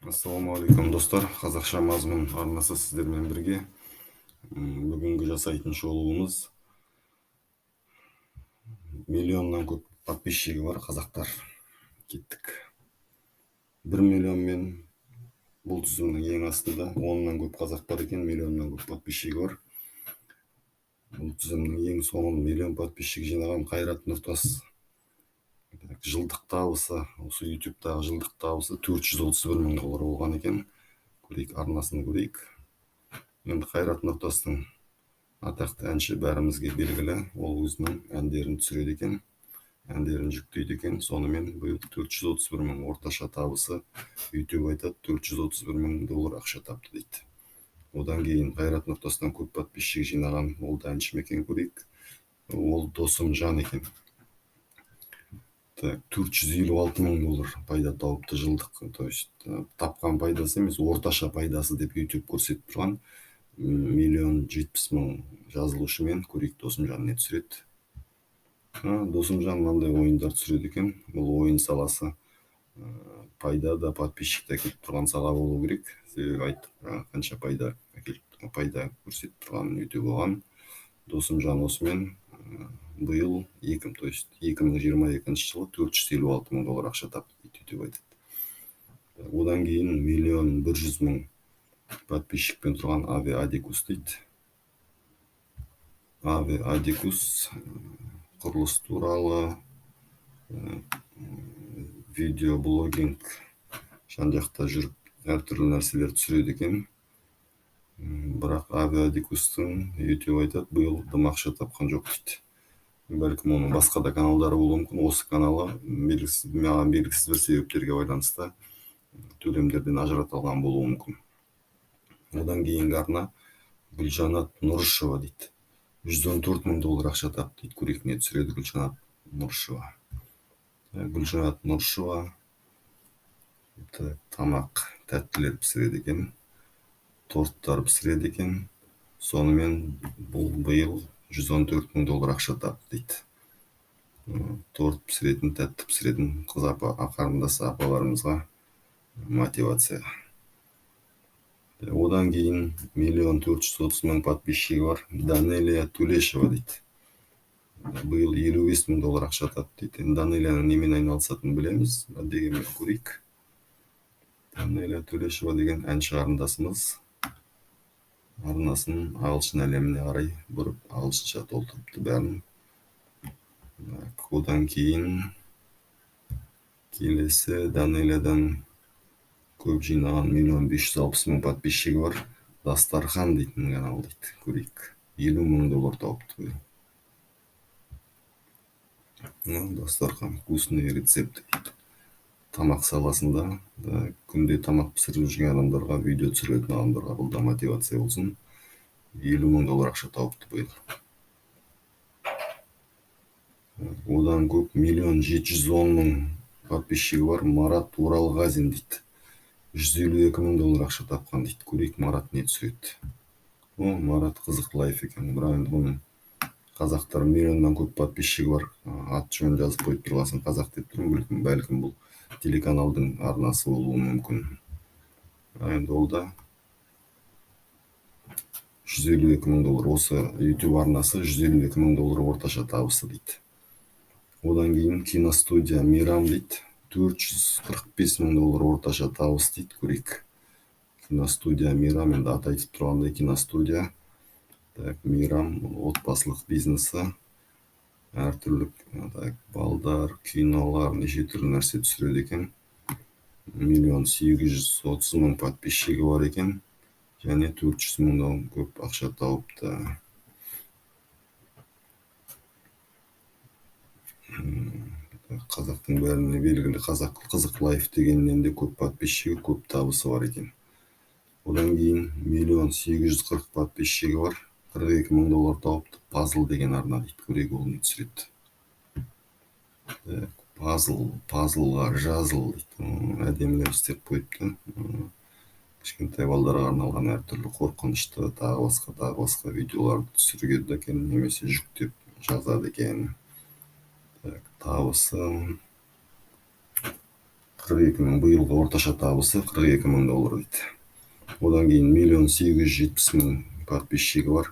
Ассаламу алейкум достар, қазақша мазмұн арнасы сіздермен бірге. Бүгінгі жасайтын шолуымыз миллионнан көп подписчигі бар қазақтар. Кеттік. 1 миллионмен бұл тізімнің ең астында 10-нан көп қазақ бар екен, миллионнан көп подписчигі бар. Бұл тізімнің ең соңын миллион подписчик жинаған Қайрат Нұртас. Жылдық табысы, осы ютубтағы жылдық табысы $431,000 болған екен. Көрейік, арнасын көрейік. Енді Қайрат Нұртастың атақты әнші, бәрімізге белгілі. Ол өзінің әндерін түсіреді екен, әндерін жүктейді екен. Сонымен биыл $431,000 орташа табысы. YouTube айтады, $431,000 ақша тапты дейді. Одан кейін Қайрат Нұртастан көп подписчик жинаған ол да әнші ме екен, көрейік. Ол Досымжан екен. $456,000 пайда тауыпты жылдық. То есть тапқан пайдасы емес, орташа пайдасы деп YouTube көрсетіп тұрған. 1,070,000 жазылушымен. Көрейік, Досымжан не түсіреді. Досымжан мынандай ойындар түсіреді екен. Бұл ойын саласы пайда да подписчик та келіп тұрған сала болу керек. Себебі айтып, қанша пайда көрсетіп тұрған YouTube оған. Досымжан осымен биыл 2022 жылы $456,000 ақша тапты деп айтады. Одан кейін 1,100,000 подписчикпен тұрған Ави Адикус дейді. Ави Адикус құрылыс туралы видеоблогинг жан жақта жүріп әртүрлі нәрселер түсіреді екен. Бірақ Ави Адикустың YouTube айтады, биыл дым ақша тапқан жоқ дейді. Бәлкім оның басқа да каналдары болуы мүмкін. Осы каналы маған белгісіз бір себептерге байланысты төлемдерден ажыратылған болуы мүмкін. Одан кейінгі арна Гүлжанат Нұрышева дейді. $114,000 ақша тапты дейді. Көрейік, не түсіреді Гүлжанат Нұрышева. Гүлжанат Нұрышева тамақ, тәттілер пісіреді екен, торттар пісіреді екен. Сонымен бұл биыл $114,000 ақша тапты дейді. Торт пісіретін, тәтті пісіретін қыз қарындас апаларымызға мотивация. Одан кейін 1,430,000 подписчигі бар Данелия Төлешева дейді. Биыл $55,000 ақша тапты дейді. Данелияның немен айналысатынын білеміз, дегенмен көрейік. Данелия Төлешева деген әнші қарындасымыз арнасын ағылшын әлеміне қарай бұрып, ағылшынша толтырыпты бәрін. Одан кейін келесі Данелиядан көп жинаған 1,560,000 подписчигі бар Дастархан дейтін канал дейді. Көрейік, $50,000 тауыпты. Дастархан, вкусный рецепт дейді. Тамақ саласында күнде тамақ пісіріп жүрген адамдарға, видео түсіретін адамдарға бұл да мотивация болсын. $50,000 ақша тауыпты биыл. Одан көп 1,710,000 подписчигі бар Марат Уралғазин дейді. $152,000 ақша тапқан дейді. Көрейік, Марат не түсіреді. Марат қызық лайф екен. Бірақ енді бұның қазақтар миллионнан көп подписчигі бар. Ат жөнін жазып қойып тұрғасын қазақ деп тұрмын. Бәлкім бұл телеканалдың арнасы болуы мүмкін. Енді ол да $152,000. Осы YouTube арнасы $152,000 орташа табысы дейді. Одан кейін киностудия Мирам дейді. $445,000 орташа табыс дейді. Көрейік. Киностудия Мирам, енді аты айтып тұрғандай киностудия. Мирам отбасылық бизнесі. Әртүрлі балдар, кинолар, неше түрлі нәрсе түсіреді екен. 1,830,000 подписчигі бар екен. Және $400,000 көп ақша тауыпты. Қазақтың бәріне белгілі қызық лайф дегеннен де көп подписчигі, көп табысы бар екен. Одан кейін 1,840,000 подписчигі бар. $42,000 тауыпты. Пазл деген арна дейді. Көрейік, ол не түсіреді. Пазлға жазыл дейді. Әдемілер істеп қойыпты. Кішкентай балдарға арналған әртүрлі қорқынышты тағы басқа видеоларды түсіреді екен, немесе жүктеп жазады екен. Табысы 42 мың, быйылғы орташа табысы 42 мың доллар дейді. Одан кейін 1.870 мың подписчигі бар.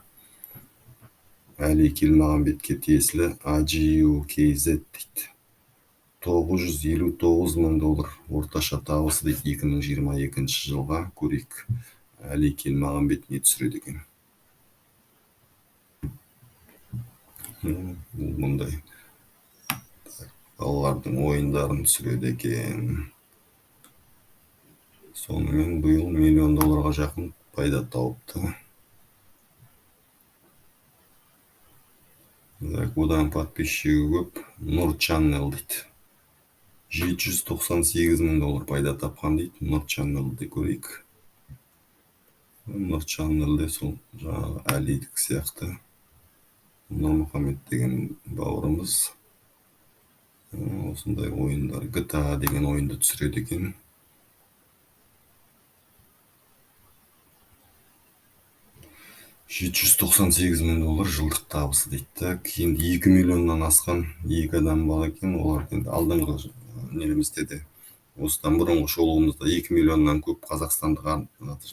Әли Келмағанбетке тиесілі AGUKZ дейді. 959 мың доллар орташа табысы дейді 2022 жылға. Көрейік, Әли Келмағанбет не түсіреді екен. Мұндай балалардың ойындарын түсіреді екен. Сонымен бұйыл $1 миллион жақын пайда тауыпты. Одан подписчигі көп. Нұр Channel дейді. 798 мың доллар пайда тапқан дейді. Нұр Channel'де көрейік. Нұр Channel'де сол жаңағы Әлидік сияқты Нұрмұхамед деген бауырымыз осындай ойындар, GTA деген ойынды түсіреді екен. $798 мың жылдық табысы дейді. Кейін 2 миллионнан асқан 2 адам бар екен. Олар енді алдыңғы неремізде де осыдан бұрынғы шолуымызда 2 миллионнан көп қазақстандық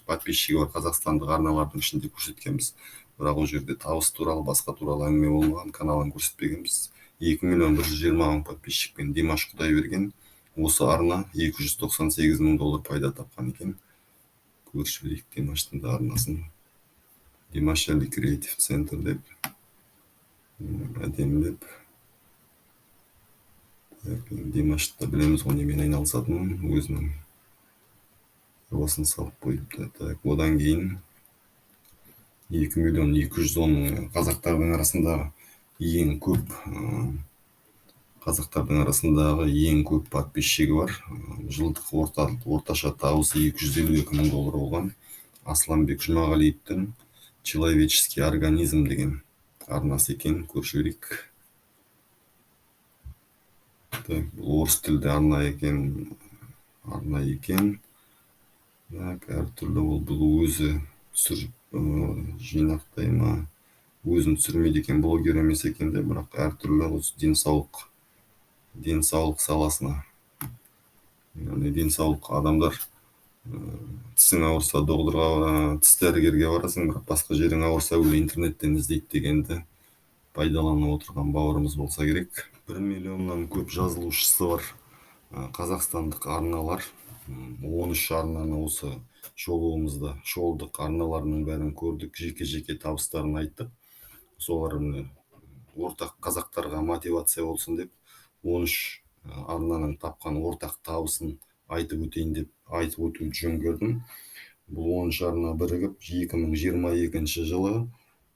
подписчигі бар қазақстандық арналардың ішінде көрсеткенбіз. Бірақ ол жерде табыс туралы, басқа туралы әңгіме болмаған, каналын көрсетпегенбіз. 2 миллион 120 мың подписчикпен Димаш Құдайберген осы арна $298 мың пайда тапқан екен. Көрші берейік Димаштың да арнасын. Димаш Әли Креатив Центр деп әдемілеп. Димашты білеміз ғой немен айналысатынын, өзінің жобасын салып қойыпты. Одан кейін 2 миллион 210 мың қазақтардың арасындағы ең көп подписчигі бар. Жылдық орташа табысы $252 мың болған. Асланбек Жұмағалиевтің Человеческий организм деген арнасы екен. Көрші берейік. Бұл орыс тілді арна екен. Әртүрлі бұл өзі түсіріп жинақтай ма, өзін түсірмейді екен, блогер емес екен де, бірақ әртүрлі осы денсаулық саласына, денсаулық адамдар тісің ауырса доғдырға, тіс дәрігерге барасың, бірақ басқа жерің ауырса интернеттен іздейді дегенді пайдаланып отырған бауырымыз болса керек. 1 миллионнан көп жазылушысы бар қазақстандық арналар. 13 арнаны осы шолуымызда шолдық арналарының бәрін көрдік, жеке табыстарын айттық. Солардың ортақ қазақтарға мотивация болсын деп 13 арнаның тапқан ортақ табысын айтып өтуді жөн көрдім. Бұл 13 арна бірігіп 2022 жылы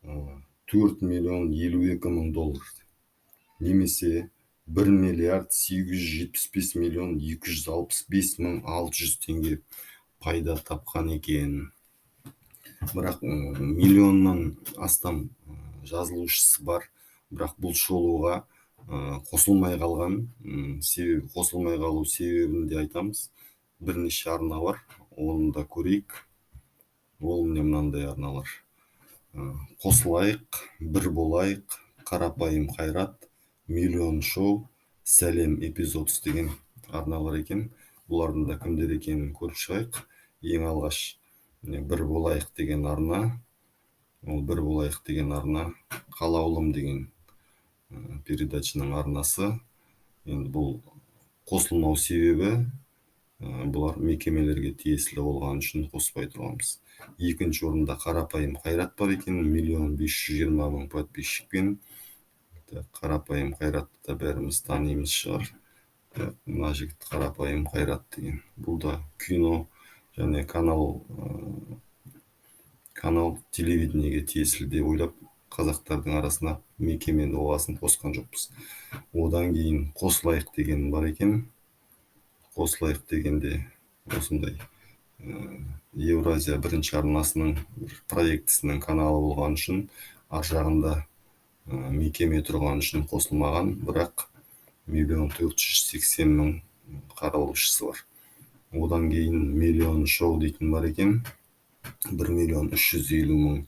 $4 миллион 52 мың доллар, немесе $1,875 миллион 265 мың 600 теңге пайда тапқан екен. Бірақ миллионнан астам жазылушысы бар. Бірақ бұл шолуға қосылмай қалу себебін де айтамыз. Бірнеше арна бар, оны да көрейік. Ол міне мынандай арналар. Қосылайық, бір болайық, қарапайым қайрат, миллион шоу, сәлем эпизод деген арналар екен. Бұлардың да кімдер екенін көріп шығайық. Ең алғаш бір болайық деген арна. Ол бір болайық деген арна қалаулым деген передачаның арнасы. Енді бұл қосылмау себебі бұлар мекемелерге тиесілі болған үшін қоспай тұрғанбыз. Екінші орында қарапайым қайрат бар екен, 1,520 мың подписчикпен. Қарапайым қайратты да бәріміз танимыз шығар. Мына жігіт қарапайым қайрат деген. Бұл да кино және канал телевидениеге тиесілі деп ойлап қазақтардың арасына мекемен оғасын қосқан жоқпыз. Одан кейін қосылайық деген бар екен. Қосылайық дегенде осындай Евразия бірінші арнасының проектісінің каналы болған үшін ар жағында мекеме тұрған үшін қосылмаған, бірақ 1,480 мың қаралушысы бар. Одан кейін миллион шоу дейтін бар екен. 1,350 мың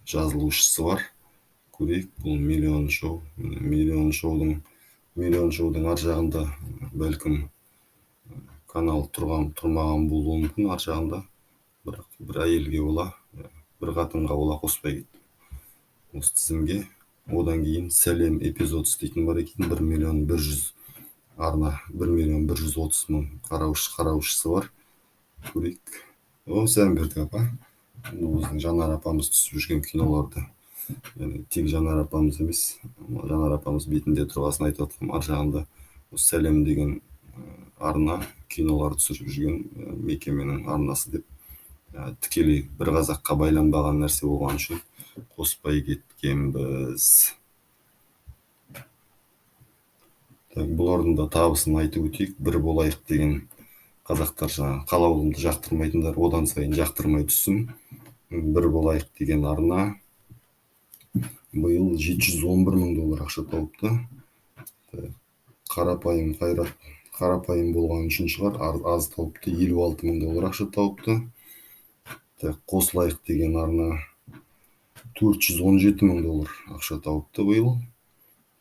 жазылушысы бар. Көрейік, бұл миллион шоу. Миллион шоудың миллион шоудың ар жагында бәлкім канал турмаган болуу мүмкүн. Ар жагында бирок бир айелге бола, бир катынга бола коспой кеттим осы тизимге. Одан кийин Сәлем эпизодс дейтин бар экен, 1 миллион 100 арна, 1 миллион 130 мың караушысы бар. Көрейік. Сәлембердик апа, биздин Жанар апамыз түсүп жүргөн кинолорду, тик Жанар апамыз эмес, Жанар апамыз бетинде тургасын айтып аткам. Ар жагында Сәлем деген арна кинолорду түшүрүп жүргөн мекеменин арнасы деп тікелей бір қазаққа байланбаған нәрсе болған үшін қоспай кеткенбіз. Бұлардың да табысын айтып өтейік. Бір болайық деген қазақтар жаңағы қалаулымды жақтырмайтындар одан сайын жақтырмай түссін. Бір болайық деген арна биыл $711 мың ақша тауыпты. Қарапайым қайрат қарапайым болған үшін шығар, аз тауыпты. $56 мың ақша тауыпты. Қосылайық деген арна $417 мың ақша тауыпты биыл.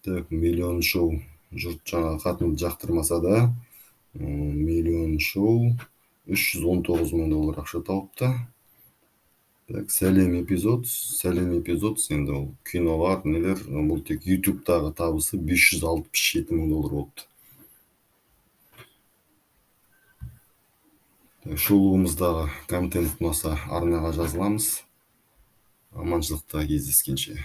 Миллион шоу жұрт жаңа қатынды жақтырмаса да, миллион шоу $319 мың ақша тауыпты. Сәлем эпизодс енді ол кинолар, нелер, бұл тек ютубтағы табысы $567 мың болыпты. Шоуымыздағы контент ұнаса арнаға жазыламыз. Аманшылықта кездескенше.